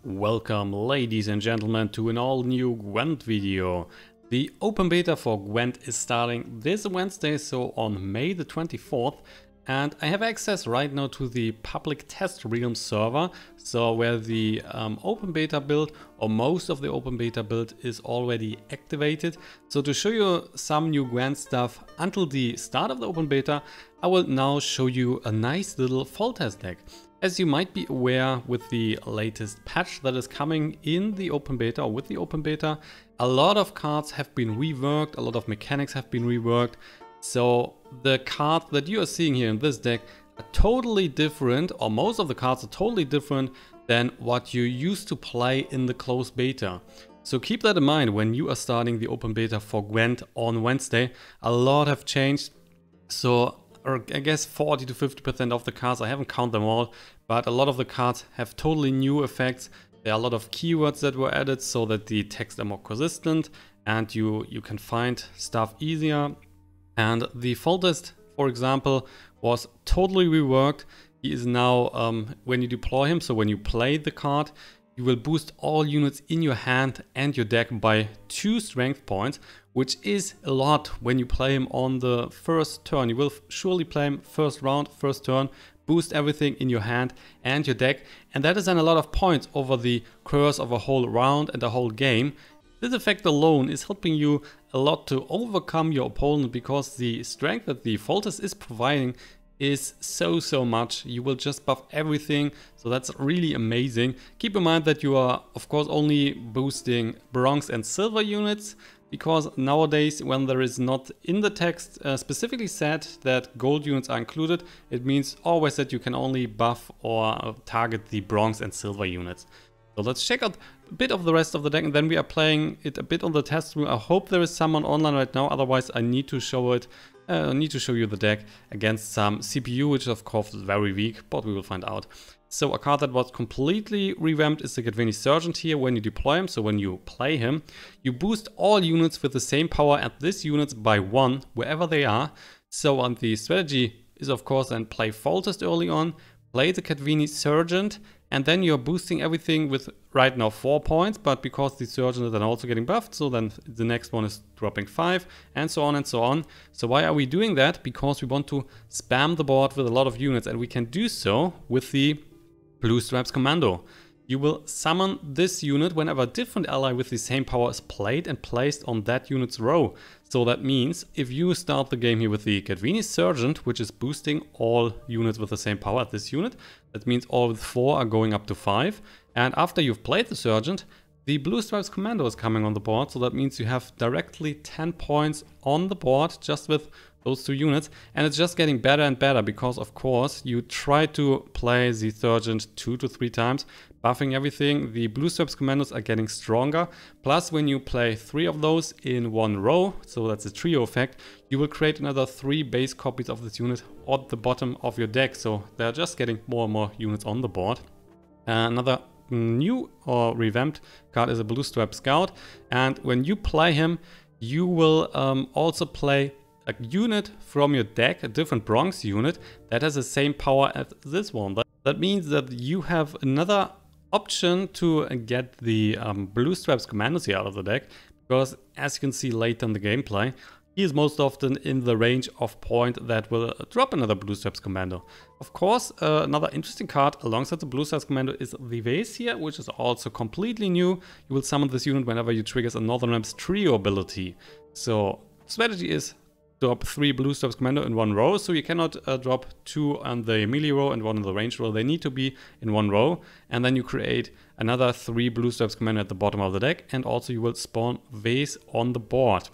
Welcome, ladies and gentlemen, to an all-new Gwent video. The open beta for Gwent is starting this Wednesday, so on May the 24th. And I have access right now to the public test realm server, so where the open beta build, or most of the open beta build, is already activated. So to show you some new Gwent stuff until the start of the open beta, I will now show you a nice little FOLTEST deck. As you might be aware, with the latest patch that is coming in the open beta, or with the open beta, a lot of cards have been reworked, a lot of mechanics have been reworked. So the cards that you are seeing here in this deck are totally different, or most of the cards are totally different than what you used to play in the closed beta. So keep that in mind when you are starting the open beta for Gwent on Wednesday. A lot have changed. So I guess 40 to 50% of the cards, I haven't counted them all, but a lot of the cards have totally new effects. There are a lot of keywords that were added so that the text are more consistent and you can find stuff easier. And the FOLTEST, for example, was totally reworked. He is now, when you deploy him, so when you play the card, you will boost all units in your hand and your deck by 2 strength points, which is a lot when you play him on the first turn. You will surely play him first round, first turn, boost everything in your hand and your deck, and that is then a lot of points over the course of a whole round and a whole game. This effect alone is helping you a lot to overcome your opponent, because the strength that the FOLTEST is providing is so much. You will just buff everything, so that's really amazing. Keep in mind that you are of course only boosting bronze and silver units, because nowadays when there is not in the text specifically said that gold units are included, it means always that you can only buff or target the bronze and silver units. So let's check out a bit of the rest of the deck, and then we are playing it a bit on the test room. I hope there is someone online right now, otherwise I need to show it. I need to show you the deck against some CPU, which of course is very weak, but we will find out. So a card that was completely revamped is the Gwent Sergeant here when you deploy him. So when you play him, you boost all units with the same power at this units by 1 wherever they are. So on the strategy is of course then play FOLTEST early on, play the Gwent Sergeant, and then you're boosting everything with right now 4 points, but because the Sergeant is then also getting buffed, so then the next one is dropping 5, and so on and so on. So why are we doing that? Because we want to spam the board with a lot of units, and we can do so with the Blue Stripes Commando. You will summon this unit whenever a different ally with the same power is played and placed on that unit's row. So that means if you start the game here with the Gwent Sergeant, which is boosting all units with the same power at this unit, that means all 4 are going up to 5. And after you've played the Sergeant, the Blue Stripes Commando is coming on the board. So that means you have directly 10 points on the board just with those 2 units, and it's just getting better and better, because of course you try to play the Sergeant 2 to 3 times, buffing everything. The Blue Stripes Commandos are getting stronger, plus when you play 3 of those in one row, so that's a trio effect, you will create another 3 base copies of this unit at the bottom of your deck, so they're just getting more and more units on the board. Another new or revamped card is a Blue Stripe Scout, and when you play him, you will also play a unit from your deck, a different bronze unit that has the same power as this one. That means that you have another option to get the Blue Stripes Commandos here out of the deck, because as you can see later in the gameplay, he is most often in the range of point that will drop another Blue Stripes Commando. Of course, another interesting card alongside the Blue Stripes Commando is the Vase here, which is also completely new. You will summon this unit whenever you trigger a Northern Realms trio ability. So strategy is drop 3 Blue Stripes Commando in one row, so you cannot drop 2 on the melee row and 1 on the range row. They need to be in one row, and then you create another 3 Blue Stripes Commando at the bottom of the deck, and also you will spawn Vase on the board.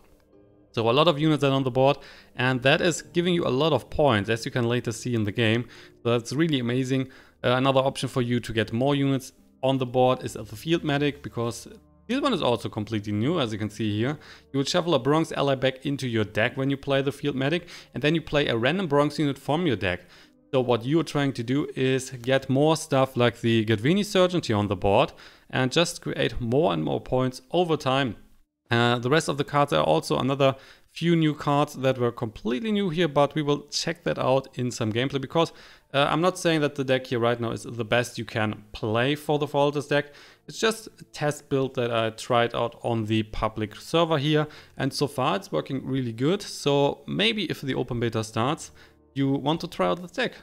So a lot of units are on the board, and that is giving you a lot of points, as you can later see in the game. So that's really amazing. Another option for you to get more units on the board is the Field Medic, because this one is also completely new, as you can see here. You will shuffle a bronze ally back into your deck when you play the Field Medic, and then you play a random bronze unit from your deck. So what you're trying to do is get more stuff like the Gwent Sergeant here on the board, and just create more and more points over time. The rest of the cards are also another few new cards that were completely new here, but we will check that out in some gameplay, because I'm not saying that the deck here right now is the best you can play for the FOLTEST deck. It's just a test build that I tried out on the public server here, and so far it's working really good. So maybe if the open beta starts, you want to try out the deck.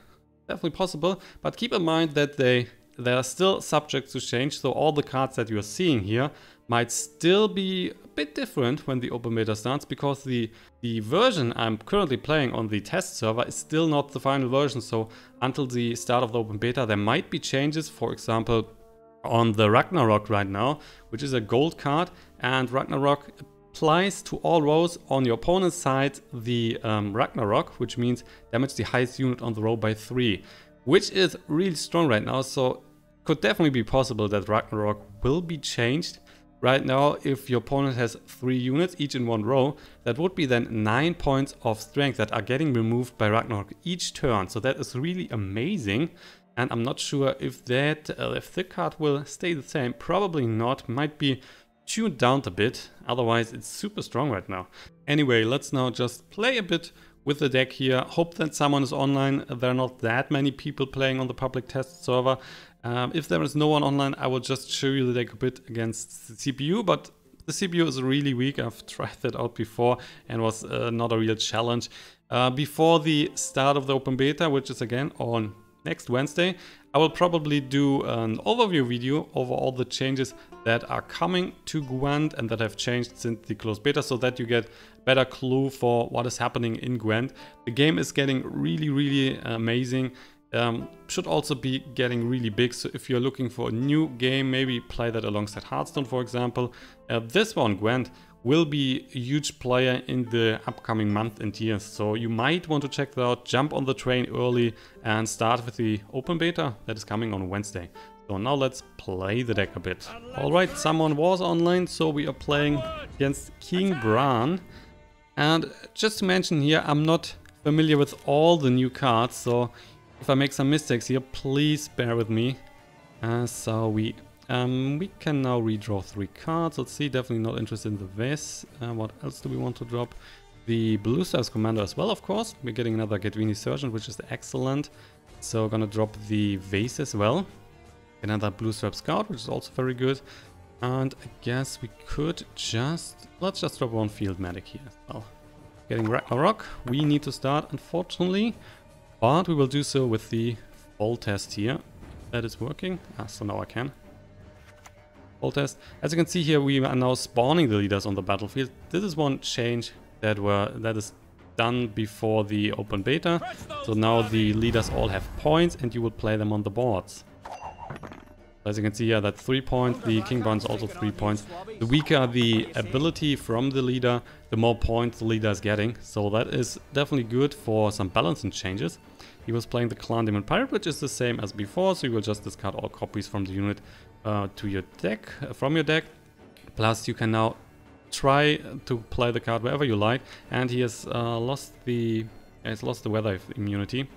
Definitely possible, but keep in mind that they are still subject to change, so all the cards that you are seeing here might still be a bit different when the open beta starts, because the version I'm currently playing on the test server is still not the final version. So until the start of the open beta there might be changes. For example, on the Ragnarok right now, which is a gold card, and Ragnarok applies to all rows on your opponent's side the Ragnarok, which means damage the highest unit on the row by 3, which is really strong right now. So could definitely be possible that Ragnarok will be changed. Right now, if your opponent has 3 units, each in one row, that would be then 9 points of strength that are getting removed by Ragnarok each turn. So that is really amazing. And I'm not sure if that, if the card will stay the same. Probably not. Might be tuned down a bit. Otherwise, it's super strong right now. Anyway, let's now just play a bit with the deck here. Hope that someone is online. There are not that many people playing on the public test server. If there is no one online, I will just show you the deck a bit against the CPU, but the CPU is really weak. I've tried that out before and was not a real challenge. Before the start of the open beta, which is again on next Wednesday, I will probably do an overview video over all the changes that are coming to Gwent and that have changed since the closed beta, so that you get a better clue for what is happening in Gwent. The game is getting really amazing. Should also be getting really big, so if you're looking for a new game, maybe play that alongside Hearthstone, for example. This one, Gwent, will be a huge player in the upcoming month and years, so you might want to check that out, jump on the train early and start with the open beta that is coming on Wednesday. So now let's play the deck a bit. Alright, someone was online, so we are playing against King Bran. And just to mention here, I'm not familiar with all the new cards, so if I make some mistakes here, please bear with me. So we can now redraw 3 cards. Let's see, definitely not interested in the Vase. What else do we want to drop? The Blue Stars Commander as well, of course. We're getting another Gedwini Surgeon, which is excellent. So gonna drop the Vase as well. Another Blue Strap Scout, which is also very good. And I guess we could let's just drop 1 Field Medic here as well. Getting Ragnarok, we need to start, unfortunately. But we will do so with the FOLTEST here. That is working. So now I can. FOLTEST. As you can see here, we are now spawning the leaders on the battlefield. This is one change that is done before the open beta. So now the leaders all have points and you will play them on the boards. As you can see here, that's 3 points. The King Bran is also 3 points. The weaker the ability from the leader, the more points the leader is getting. So that is definitely good for some balancing changes. He was playing the Clan Demon Pirate, which is the same as before. So you will just discard all copies from the unit to your deck, from your deck. Plus you can now try to play the card wherever you like. And he has lost the weather immunity.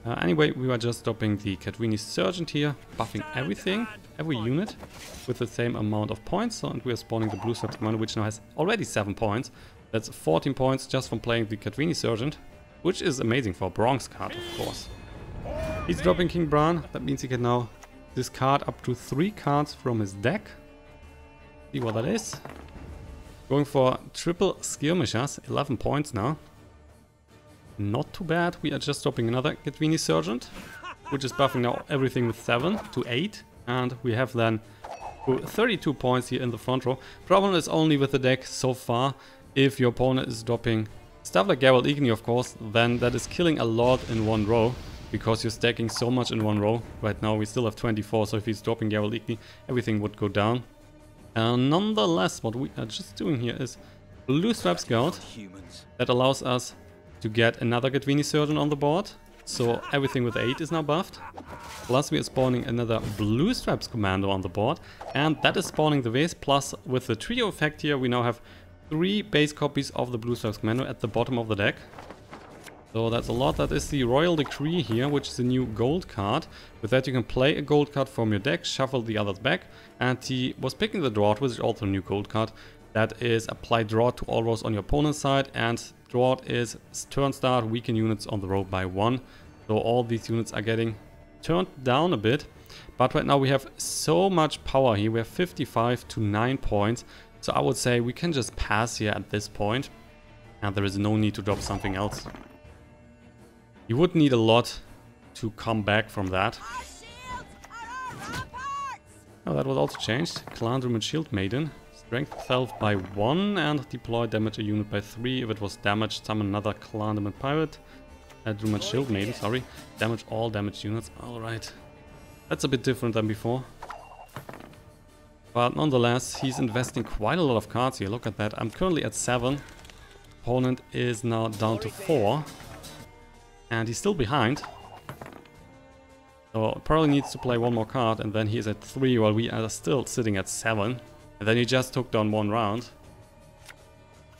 Anyway, we were just dropping the Gedwini Surgeon here, buffing every unit with the same amount of points. So, and we are spawning the Blue Strap Commander, which now has already 7 points. That's 14 points just from playing the Gedwini Surgeon, which is amazing for a bronze card, of course. He's dropping King Bran. That means he can now discard up to 3 cards from his deck. See what that is. Going for triple skirmishers, 11 points now. Not too bad. We are just dropping another Gedwini Sergeant, which is buffing now everything with 7 to 8. And we have then 32 points here in the front row. Problem is only with the deck so far. If your opponent is dropping stuff like Geralt Igni, of course, then that is killing a lot in one row, because you're stacking so much in one row. Right now we still have 24, so if he's dropping Geralt Igni, everything would go down. Nonetheless, what we are just doing here is Blue Strap Scout. That allows us to get another Gedwini Surgeon on the board. So everything with 8 is now buffed. Plus we are spawning another Blue Straps Commando on the board. And that is spawning the Vase. Plus with the trio effect here, we now have 3 base copies of the Blue Straps Commando at the bottom of the deck. So that's a lot. That is the Royal Decree here, which is a new gold card. With that you can play a gold card from your deck, shuffle the others back. And he was picking the Drought, which is also a new gold card. That is apply drought to all rows on your opponent's side, and drought is turn start weaken units on the row by 1. So all these units are getting turned down a bit. But right now we have so much power here. We have 55 to 9 points. So I would say we can just pass here at this point. And there is no need to drop something else. You would need a lot to come back from that. Oh, that was also changed. Clan Druid Shield Maiden. Strength itself by 1 and deploy damage a unit by 3. If it was damaged, summon another Clan Druid Pirate. Druid Shield Maiden, sorry. Damage all damaged units. Alright. That's a bit different than before. But nonetheless, he's investing quite a lot of cards here. Look at that. I'm currently at 7. Opponent is now down to 4. And he's still behind. So probably needs to play one more card, and then he is at 3 while we are still sitting at 7. And then he just took down 1 round.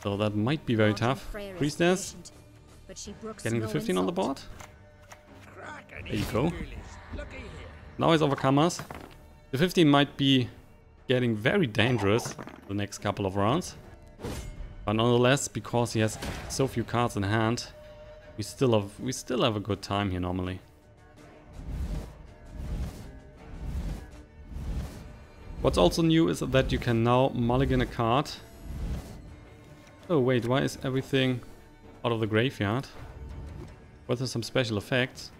So that might be very tough. Priestess getting the 15 on the board. There you go. Now he's overcome us. The 15 might be getting very dangerous the next couple of rounds. But nonetheless, because he has so few cards in hand, we still have a good time here normally. What's also new is that you can now mulligan a card. Oh wait, why is everything out of the graveyard? Was there some special effects?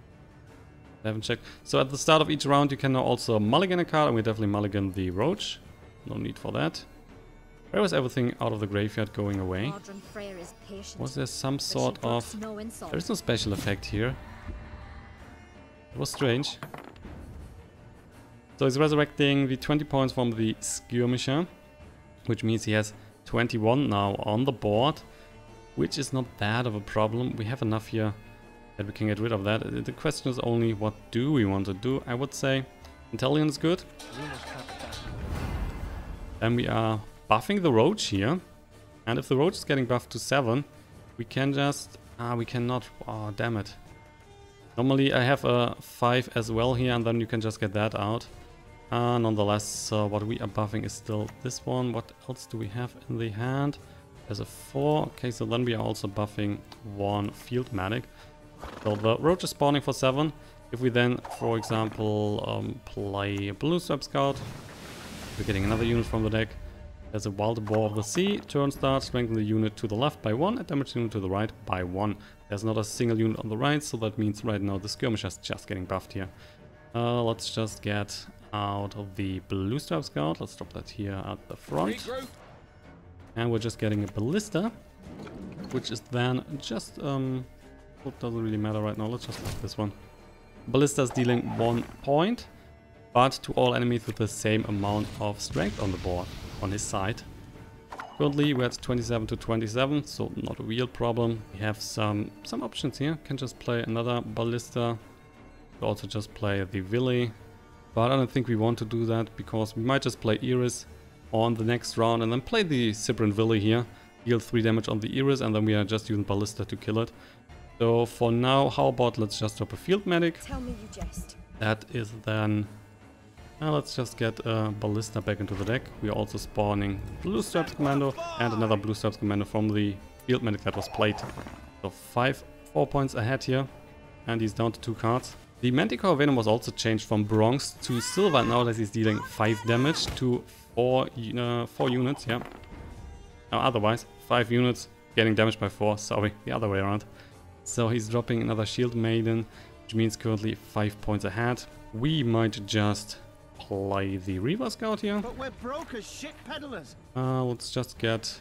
I haven't checked. So at the start of each round you can now also mulligan a card, and we definitely mulligan the Roach. No need for that. Where was everything out of the graveyard going away? Was there some sort of... There is no special effect here. It was strange. So he's resurrecting the 20 points from the Skirmisher, which means he has 21 now on the board, which is not that of a problem. We have enough here that we can get rid of that. The question is only, what do we want to do? I would say Intelligence is good. Then we are buffing the Roach here. And if the Roach is getting buffed to 7, we can just... we cannot... Oh, damn it. Normally I have a 5 as well here, and then you can just get that out. Nonetheless, what we are buffing is still this one. What else do we have in the hand? There's a 4. Okay, so then we are also buffing 1 Field Medic. So the Roach is spawning for 7. If we then, for example, play a Blue Strap Scout, we're getting another unit from the deck. There's a Wild Boar of the Sea. Turn start, strengthen the unit to the left by 1 and damage the unit to the right by 1. There's not a single unit on the right, so that means right now the Skirmisher is just getting buffed here. Let's just get out of the Blue Strap Scout. Let's drop that here at the front. And we're just getting a Ballista, which is then just... it doesn't really matter right now. Let's just put this one. Ballista is dealing 1 point, but to all enemies with the same amount of strength on the board, on his side. Currently we're at 27 to 27, so not a real problem. We have some options here. Can just play another Ballista. Could also just play the Willy. But I don't think we want to do that, because we might just play Iris on the next round and then play the Sibrin Willy here. Deal 3 damage on the Iris, and then we are just using Ballista to kill it. So for now, how about let's just drop a Field Medic. Tell me you jest. That is then... let's just get a Ballista back into the deck. We are also spawning Blue Stripes Commando and another Blue Stripes Commando from the Field Medic that was played. So 4 points ahead here, and he's down to 2 cards. The Manticore Venom was also changed from bronze to silver. Now that he's dealing 5 damage to 4 units, yeah. Now otherwise, 5 units getting damaged by 4, sorry, the other way around. So he's dropping another Shield Maiden, which means currently 5 points ahead. We might just play the Reaver Scout here. But we're broke as shit peddlers. Let's just get...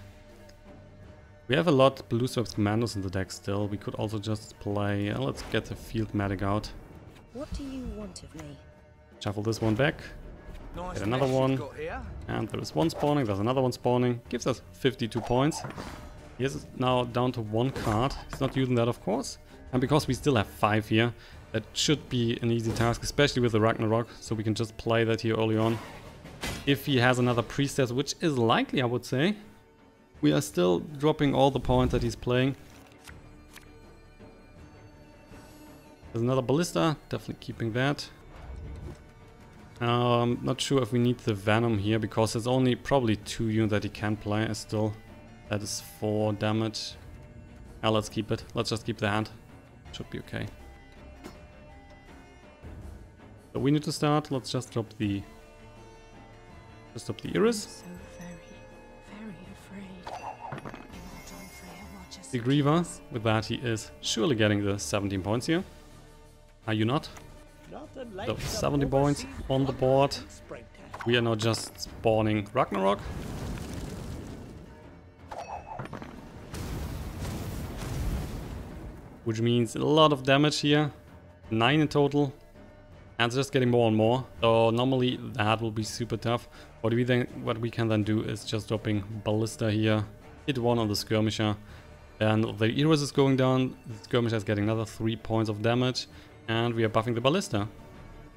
We have a lot Blue Stripes Commandos in the deck still. We could also just play... let's get the Field Medic out. What do you want of me? Shuffle this one back. Get another one. And there is one spawning, there's another one spawning. Gives us 52 points. He is now down to 1 card. He's not using that, of course. And because we still have 5 here, that should be an easy task, especially with the Ragnarok. So we can just play that here early on. If he has another Priestess, which is likely, I would say. We are still dropping all the points that he's playing. There's another Ballista, definitely keeping that. Not sure if we need the Venom here, because there's only probably 2 units that he can play still. That is 4 damage. Let's keep it. Let's just keep the hand. Should be okay. So we need to start. Let's just drop the Iris. I'm so very afraid. The Griever. With that he is surely getting the 17 points here. Are you not? So 70 points on the board. We are now just spawning Ragnarok. Which means a lot of damage here. 9 in total. And it's just getting more and more. So normally that will be super tough. What we can then do is just dropping Ballista here. Hit 1 on the Skirmisher. And the Iris is going down. The Skirmisher is getting another 3 points of damage. And we are buffing the Ballista.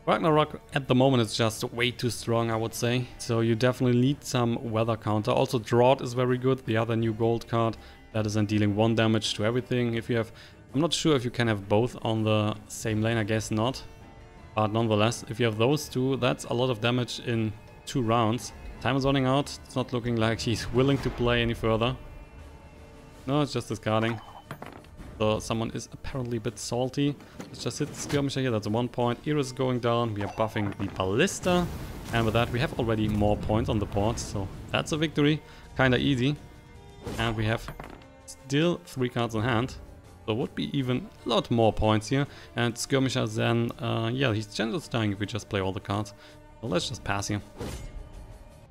Ragnarok at the moment is just way too strong, I would say. So you definitely need some weather counter. Also Drought is very good. The other new gold card that is then dealing 1 damage to everything. If you have, I'm not sure if you can have both on the same lane, I guess not. But nonetheless, if you have those 2, that's a lot of damage in 2 rounds. Time is running out. It's not looking like he's willing to play any further. No, it's just discarding. So someone is apparently a bit salty. Let's just hit the Skirmisher here, that's a 1 point. Iris is going down, we are buffing the Ballista. And with that we have already more points on the board, so that's a victory. Kinda easy. And we have still 3 cards in hand. So would be even a lot more points here. And Skirmisher then, yeah, he's just dying if we just play all the cards. So let's just pass here.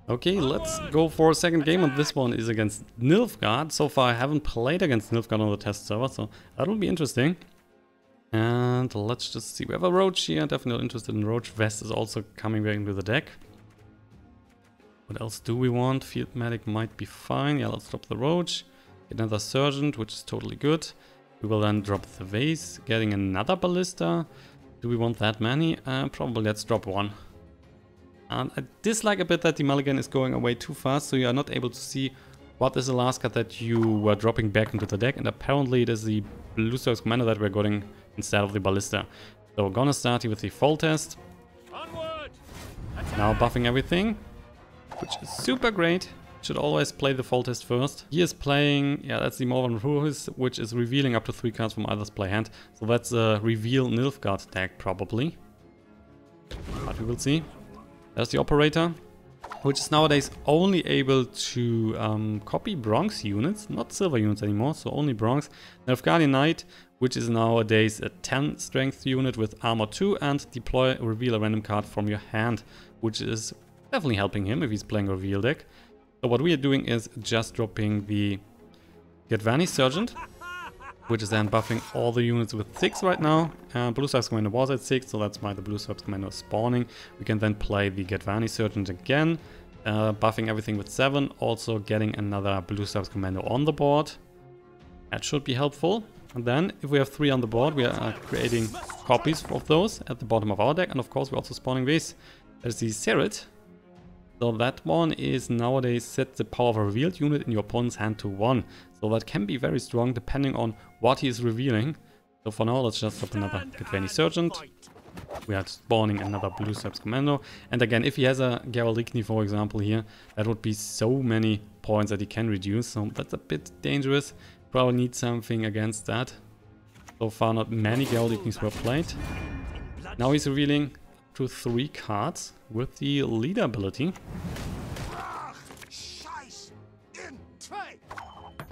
Okay, let's go for a second game, and this one is against Nilfgaard. So far I haven't played against Nilfgaard on the test server, so that will be interesting. And let's just see, we have a Roach here, definitely interested in Roach. Vest is also coming back into the deck. What else do we want? Field Medic might be fine. Yeah, let's drop the Roach. Get another Sergeant, which is totally good. We will then drop the Vase, getting another Ballista. Do we want that many? Probably let's drop 1. And I dislike a bit that the mulligan is going away too fast, so you are not able to see what is the last card that you were dropping back into the deck. And apparently it is the Blue Service Commander that we're getting instead of the Ballista. So we're gonna start here with the FOLTEST. Now buffing everything, which is super great. Should always play the FOLTEST first. He is playing, yeah, that's the Morvan Ruhis, which is revealing up to 3 cards from either's play hand. So that's a reveal Nilfgaard deck probably. But we will see. There's the Operator, which is nowadays only able to copy bronze units, not silver units anymore, so only bronze. Nilfgaardian Knight, which is nowadays a 10 strength unit with armor 2, and deploy, reveal a random card from your hand, which is definitely helping him if he's playing a reveal deck. So what we are doing is just dropping the Gedvani Sergeant, which is then buffing all the units with 6 right now. Blue Stripes Commander was at 6, so that's why the Blue Stripes Commander is spawning. We can then play the Gedvani Sergeant again, buffing everything with 7, also getting another Blue Stripes Commander on the board. That should be helpful. And then, if we have 3 on the board, we are creating copies of those at the bottom of our deck, and of course we're also spawning this. There's the Serit. So that one is nowadays set the power of a revealed unit in your opponent's hand to 1. So that can be very strong depending on what he is revealing. So for now, let's just drop another Gedvani Sergeant. We are spawning another Blue Stripes Commando. And again, if he has a Geraldikni, for example, here, that would be so many points that he can reduce. So that's a bit dangerous. Probably need something against that. So far, not many Geraldiknis were played. Now he's revealing to 3 cards with the leader ability.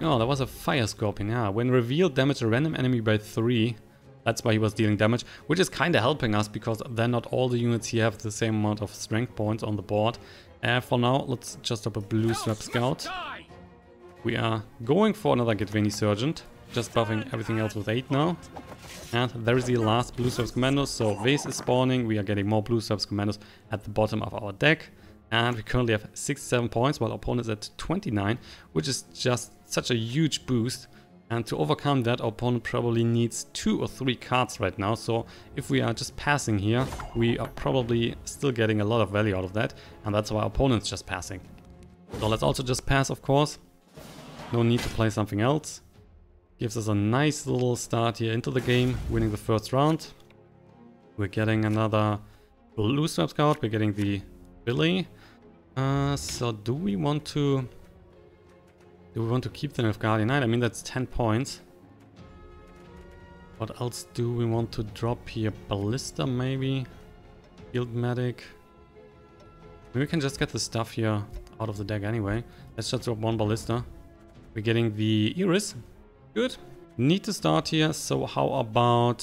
Oh, that was a Fire Scorpion, yeah. When revealed, damage a random enemy by 3. That's why he was dealing damage, which is kind of helping us, because then not all the units here have the same amount of strength points on the board. For now, let's just drop a Blue Strap Scout. We are going for another Gedvani Sergeant, just buffing everything else with 8 now. And there is the last Blue Stripes Commandos, so Vase is spawning. We are getting more Blue Stripes Commandos at the bottom of our deck. And we currently have 67 points, while our opponent is at 29, which is just such a huge boost. And to overcome that, our opponent probably needs 2 or 3 cards right now. So if we are just passing here, we are probably still getting a lot of value out of that. And that's why our opponent's just passing. So let's also just pass, of course. No need to play something else. Gives us a nice little start here into the game, winning the first round. We're getting another Blue Strap Scout, we're getting the Billy. So do we want to keep the Nilfgaard Knight? I mean, that's 10 points. What else do we want to drop here? Ballista maybe? Field Medic. Maybe we can just get the stuff here out of the deck anyway. Let's just drop one Ballista. We're getting the Iris. Good. Need to start here, so how about,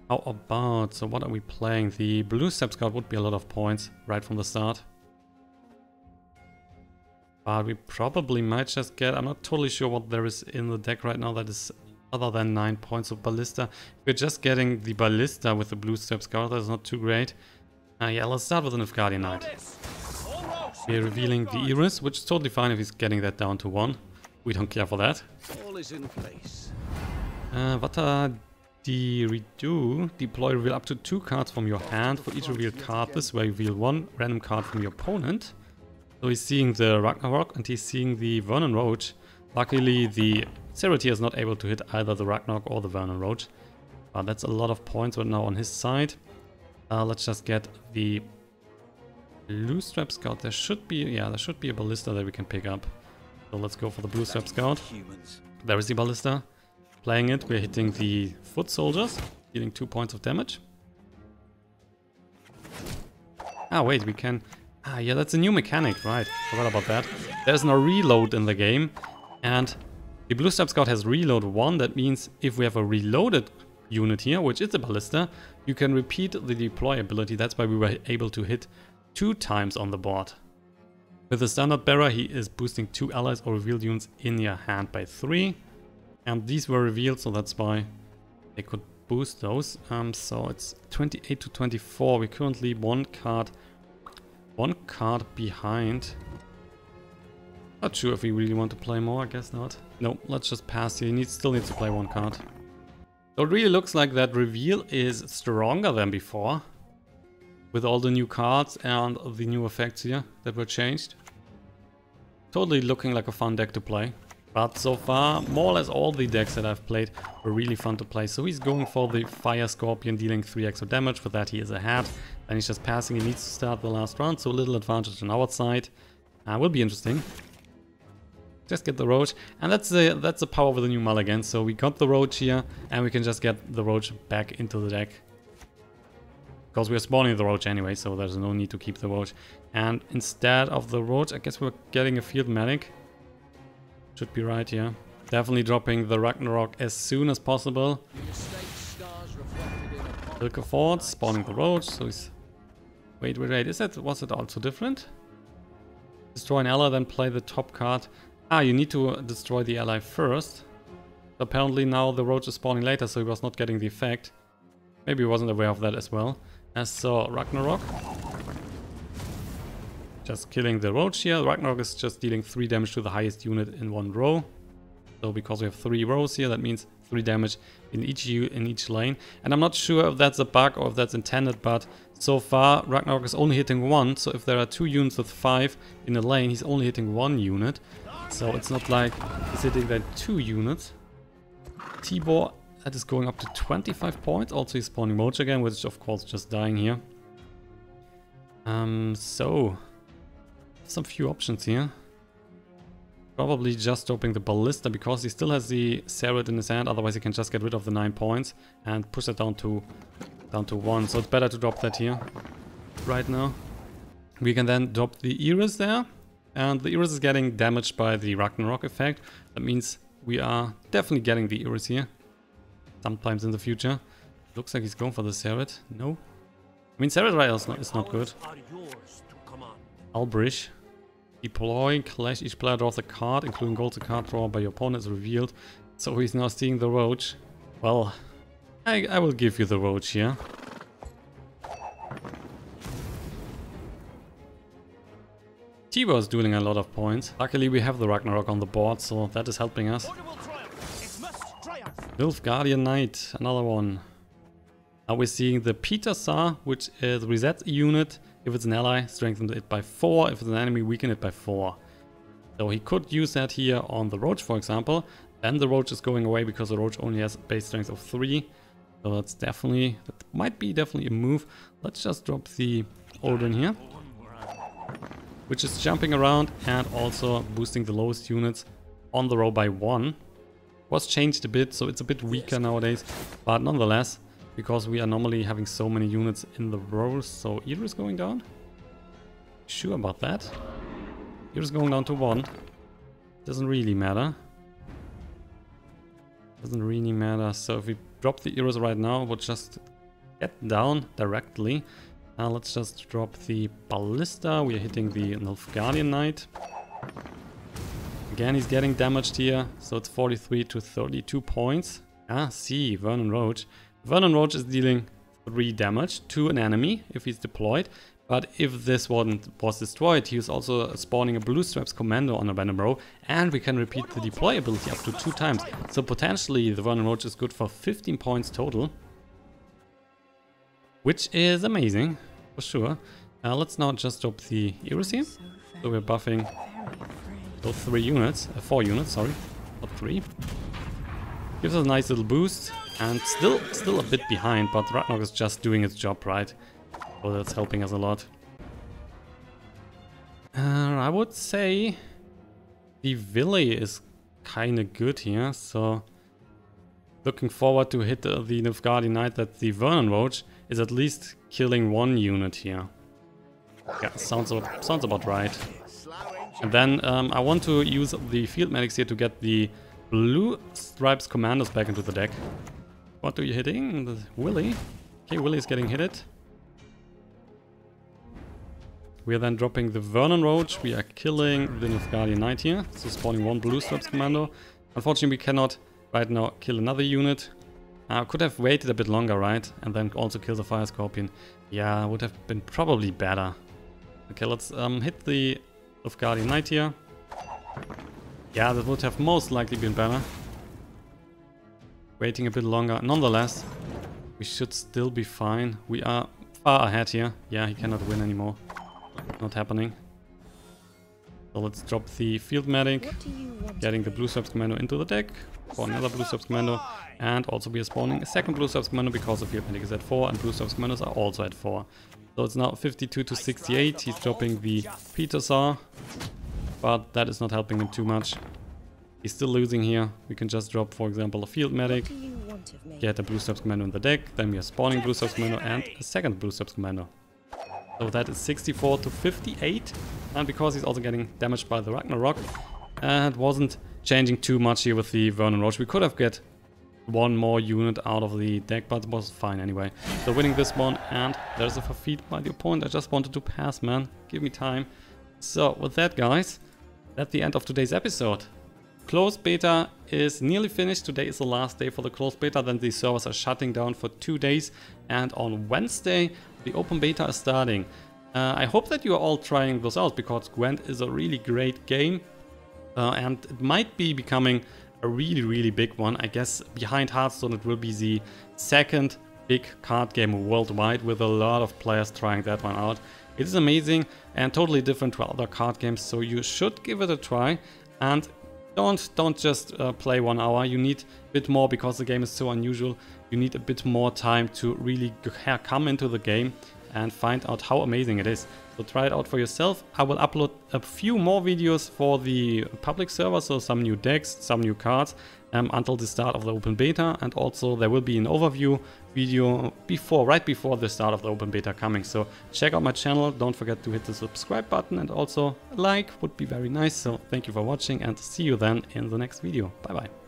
so what are we playing? The Blue Step Scout would be a lot of points right from the start. But we probably might just get, I'm not totally sure what there is in the deck right now that is other than 9 points of Ballista. We're just getting the Ballista with the Blue Step Scout, that's not too great. Yeah, let's start with the Nilfgaard Knight. We're revealing the Iris, which is totally fine if he's getting that down to 1. We don't care for that. All is in place. Vata the redo. Deploy reveal up to 2 cards from your hand. For each revealed card, this way reveal 1 random card from your opponent. So he's seeing the Ragnarok and he's seeing the Vernon Roach. Luckily, the Serity is not able to hit either the Ragnarok or the Vernon Roach. But that's a lot of points right now on his side. Let's just get the Blue Strap Scout. There should be a Ballista that we can pick up. So let's go for the Blue Strap Scout. There is the Ballista. Playing it, we're hitting the Foot Soldiers, dealing 2 points of damage. Ah, wait, we can... Ah, yeah, that's a new mechanic, right. Forgot about that. There's no reload in the game. And the Blue Strap Scout has reload 1. That means if we have a reloaded unit here, which is a Ballista, you can repeat the deploy ability. That's why we were able to hit 2 times on the board. With the Standard Bearer, he is boosting 2 allies or revealed units in your hand by 3. And these were revealed, so that's why they could boost those. So it's 28 to 24. We're currently one card behind. Not sure if we really want to play more, I guess not. No, let's just pass here. He still needs to play 1 card. So it really looks like that reveal is stronger than before. With all the new cards and the new effects here that were changed. Totally looking like a fun deck to play. But so far, more or less all the decks that I've played were really fun to play. So he's going for the Fire Scorpion, dealing 3 extra damage. With that he is ahead. Then he's just passing, he needs to start the last round. So a little advantage on our side. Will be interesting. Just get the Roach. And that's the power of the new mulligan. So we got the Roach here. And we can just get the Roach back into the deck. Because we're spawning the Roach anyway, so there's no need to keep the Roach. And instead of the Roach, I guess we're getting a Field Medic. Should be right here. Definitely dropping the Ragnarok as soon as possible. Ilka Ford, spawning the Roach, so he's... Wait, was it also different? Destroy an ally, then play the top card. Ah, you need to destroy the ally first. Apparently now the Roach is spawning later, so he was not getting the effect. Maybe he wasn't aware of that as well. So Ragnarok. Just killing the Roach here. Ragnarok is just dealing 3 damage to the highest unit in 1 row. So because we have 3 rows here, that means 3 damage in each lane. And I'm not sure if that's a bug or if that's intended, but so far Ragnarok is only hitting 1. So if there are 2 units with 5 in a lane, he's only hitting 1 unit. So it's not like he's hitting that 2 units. Tibor, that is going up to 25 points. Also he's spawning Roach again, which of course just dying here. So some few options here. Probably just dropping the Ballista because he still has the Serret in his hand. Otherwise he can just get rid of the 9 points and push it down to 1. So it's better to drop that here right now. We can then drop the Iris there. And the Iris is getting damaged by the Ragnarok effect. That means we are definitely getting the Iris here. Sometimes in the future. Looks like he's going for the Serret. No. I mean, Serret right is not good. Albrish. Deploy, clash, each player draws a card, including gold, a card drawn by your opponent is revealed. So he's now seeing the Roach. Well, I will give you the Roach here. Tibor is doing a lot of points. Luckily we have the Ragnarok on the board, so that is helping us. Nilfgaard Knight, another one. Now we're seeing the PTR, which is resets a unit. If it's an ally, strengthen it by 4. If it's an enemy, weaken it by 4. So he could use that here on the Roach, for example. Then the Roach is going away because the Roach only has base strength of 3. So that's definitely, that might be definitely a move. Let's just drop the Odin here, which is jumping around and also boosting the lowest units on the row by 1. Was changed a bit, so it's a bit weaker nowadays, but nonetheless, because we are normally having so many units in the rows. So Ear is going down. Sure about that? Ear is going down to 1. Doesn't really matter. Doesn't really matter. So if we drop the Eros right now, we'll just get down directly. Now let's just drop the Ballista. We are hitting the Nilfgaardian Knight. Again, he's getting damaged here. So it's 43 to 32 points. Ah, see, Vernon Roach. Vernon Roach is dealing 3 damage to an enemy if he's deployed. But if this one was destroyed, he is also spawning a Blue Stripes Commando on a random row, and we can repeat the deploy ability up to 2 times. So potentially the Vernon Roach is good for 15 points total, which is amazing, for sure. Let's now just drop the Eros here. So we're buffing those 4 units, sorry, not 3. Gives us a nice little boost, and still a bit behind, but Ragnarok is just doing its job right. So that's helping us a lot. I would say the Villay is kind of good here, so looking forward to hit the Nilfgaardian Knight that the Vernon Roach is at least killing 1 unit here. Yeah, sounds about right. And then I want to use the Field Medics here to get the Blue Stripes Commandos back into the deck. What are you hitting? The Willy. Okay, Willy is getting hit. We are then dropping the Vernon Roach. We are killing the Nilfgaardian Knight here. So spawning 1 Blue Stripes Commando. Unfortunately, we cannot right now kill another unit. Could have waited a bit longer, right? And then also kill the Fire Scorpion. Yeah, would have been probably better. Okay, let's hit the Nilfgaardian Knight here. Yeah, that would have most likely been better. Waiting a bit longer. Nonetheless, we should still be fine. We are far ahead here. Yeah, he cannot win anymore. Not happening. So let's drop the Field Medic, getting the Blue Stripes Commando into the deck for another Blue Stripes Commando, and also we are spawning a second Blue Stripes Commando because the Field Medic is at 4 and Blue Stripes Commandos are also at 4. So it's now 52 to 68. He's dropping the PTR, but that is not helping him too much. He's still losing here. We can just drop, for example, a Field Medic, get a Blue Stripes Commando in the deck, then we are spawning Blue Stripes Commando and a second Blue Stripes Commando. So that is 64 to 58, and because he's also getting damaged by the Ragnarok, it wasn't changing too much here with the Vernon Roach. We could have get 1 more unit out of the deck, but it was fine anyway. So winning this one, and there's a defeat by the opponent. I just wanted to pass, man. Give me time. So with that, guys, that's the end of today's episode. Closed beta is nearly finished. Today is the last day for the closed beta. Then the servers are shutting down for 2 days. And on Wednesday, the open beta is starting. I hope that you are all trying those out, because Gwent is a really great game. And it might be becoming a really big one. I guess behind Hearthstone it will be the 2nd big card game worldwide, with a lot of players trying that one out. It is amazing and totally different to other card games, so you should give it a try. And don't just play 1 hour. You need a bit more, because the game is so unusual. You need a bit more time to really come into the game and find out how amazing it is. So try it out for yourself. I will upload a few more videos for the public server, so some new decks, some new cards, until the start of the open beta. And also there will be an overview video right before the start of the open beta coming. So check out my channel. Don't forget to hit the subscribe button, and also a like would be very nice. So thank you for watching, and see you then in the next video. Bye bye.